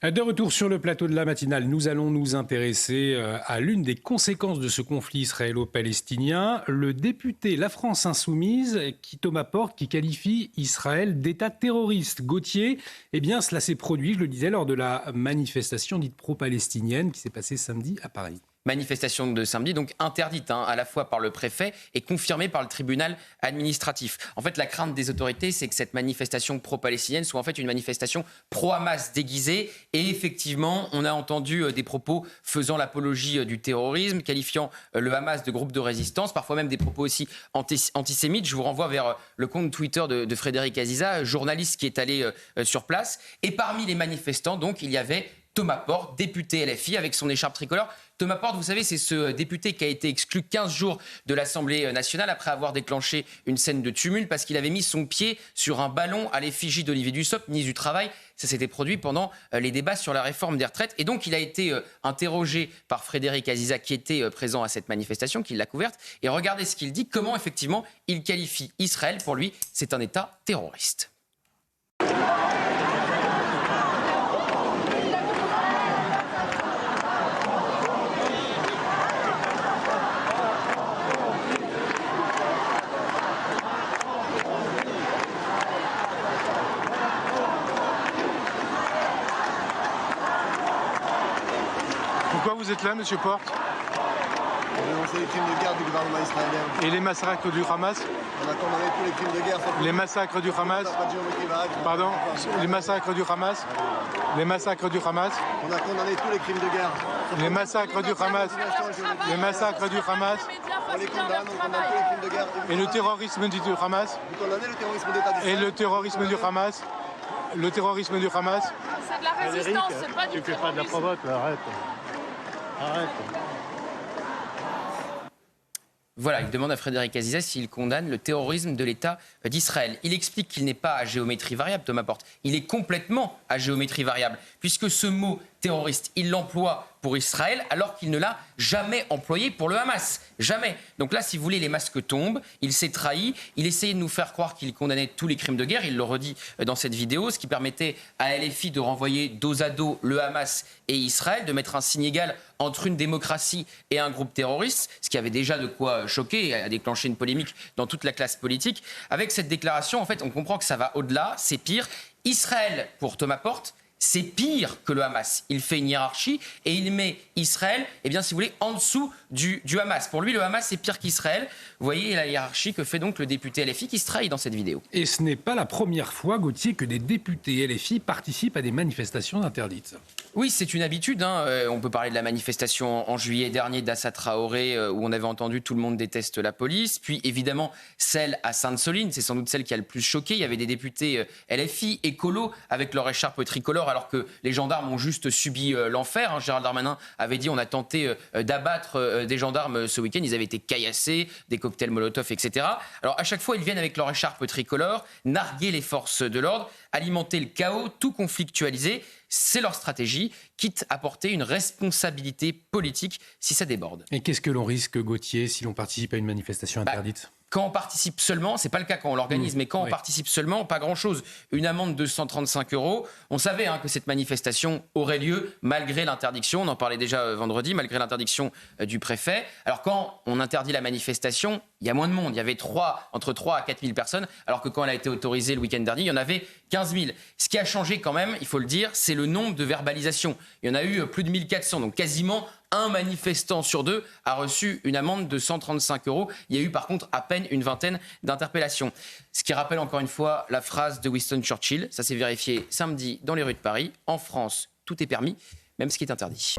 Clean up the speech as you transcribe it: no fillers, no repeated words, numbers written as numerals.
De retour sur le plateau de la matinale, nous allons nous intéresser à l'une des conséquences de ce conflit israélo-palestinien. Le député La France Insoumise, Thomas Porte, qui qualifie Israël d'État terroriste. Gauthier, eh bien cela s'est produit, je le disais, lors de la manifestation dite pro-palestinienne qui s'est passée samedi à Paris. Manifestation de samedi, donc interdite à la fois par le préfet et confirmée par le tribunal administratif. En fait, la crainte des autorités, c'est que cette manifestation pro-palestinienne soit en fait une manifestation pro-Hamas déguisée. Et effectivement, on a entendu des propos faisant l'apologie du terrorisme, qualifiant le Hamas de groupe de résistance, parfois même des propos aussi antisémites. Je vous renvoie vers le compte Twitter de Frédéric Aziza, journaliste qui est allé sur place. Et parmi les manifestants, donc, il y avait Thomas Porte, député LFI, avec son écharpe tricolore. Thomas Porte, vous savez, c'est ce député qui a été exclu 15 jours de l'Assemblée nationale après avoir déclenché une scène de tumulte parce qu'il avait mis son pied sur un ballon à l'effigie d'Olivier Dussopt, ministre du Travail. Ça s'était produit pendant les débats sur la réforme des retraites. Et donc, il a été interrogé par Frédéric Aziza, qui était présent à cette manifestation, qui l'a couverte. Et regardez ce qu'il dit, comment effectivement il qualifie Israël. Pour lui, c'est un État terroriste. Pourquoi vous êtes là, monsieur Porte? C'est les crimes de guerre du gouvernement israélien. Et les massacres du Hamas? On a condamné tous les crimes de guerre. Les massacres du Hamas? Pardon? Les massacres du Hamas? Les massacres du Hamas? On a condamné tous les crimes de guerre. Les massacres du Hamas? Les massacres du Hamas? On les condamne, on condamne tous les crimes de guerre. Et le terrorisme du Hamas? Vous condamnez le terrorisme d'État d'Israël? Et le terrorisme du Hamas? Le terrorisme du Hamas? C'est de la résistance, c'est pas du terrorisme. Tu fais pas de la provoque, arrête. Arrête. Voilà, il demande à Frédéric Aziza s'il condamne le terrorisme de l'État d'Israël. Il explique qu'il n'est pas à géométrie variable, Thomas Porte. Il est complètement à géométrie variable, puisque ce mot terroriste, il l'emploie pour Israël, alors qu'il ne l'a jamais employé pour le Hamas. Jamais. Donc là, si vous voulez, les masques tombent. Il s'est trahi. Il essayait de nous faire croire qu'il condamnait tous les crimes de guerre. Il le redit dans cette vidéo, ce qui permettait à LFI de renvoyer dos à dos le Hamas et Israël, de mettre un signe égal entre une démocratie et un groupe terroriste, ce qui avait déjà de quoi choquer et a déclenché une polémique dans toute la classe politique. Avec cette déclaration, en fait, on comprend que ça va au-delà, c'est pire. Israël, pour Thomas Porte, c'est pire que le Hamas. Il fait une hiérarchie et il met Israël, eh bien, si vous voulez, en dessous du Hamas. Pour lui, le Hamas, c'est pire qu'Israël. Vous voyez la hiérarchie que fait donc le député LFI qui se trahit dans cette vidéo. Et ce n'est pas la première fois, Gauthier, que des députés LFI participent à des manifestations interdites. Oui, c'est une habitude. On peut parler de la manifestation en juillet dernier d'Assa Traoré, où on avait entendu « Tout le monde déteste la police ». Puis évidemment, celle à Sainte-Soline, c'est sans doute celle qui a le plus choqué. Il y avait des députés LFI, écolos, avec leur écharpe tricolore, alors que les gendarmes ont juste subi l'enfer. Gérald Darmanin avait dit on a tenté d'abattre des gendarmes ce week-end. Ils avaient été caillassés, des cocktails Molotov, etc. Alors à chaque fois, ils viennent avec leur écharpe tricolore, narguer les forces de l'ordre, alimenter le chaos, tout conflictualiser. C'est leur stratégie, quitte à porter une responsabilité politique si ça déborde. Et qu'est-ce que l'on risque, Gauthier, si l'on participe à une manifestation interdite ? Quand on participe seulement, c'est pas le cas quand on l'organise, mais quand on participe seulement, pas grand-chose. Une amende de 135 €. On savait que cette manifestation aurait lieu malgré l'interdiction, on en parlait déjà vendredi, malgré l'interdiction du préfet. Alors quand on interdit la manifestation, il y a moins de monde. Il y avait entre 3 à 4 000 personnes, alors que quand elle a été autorisée le week-end dernier, il y en avait 15 000. Ce qui a changé quand même, il faut le dire, c'est le nombre de verbalisations. Il y en a eu plus de 1400, donc quasiment un manifestant sur deux a reçu une amende de 135 €. Il y a eu par contre à peine une vingtaine d'interpellations. Ce qui rappelle encore une fois la phrase de Winston Churchill. Ça s'est vérifié samedi dans les rues de Paris. En France, tout est permis, même ce qui est interdit.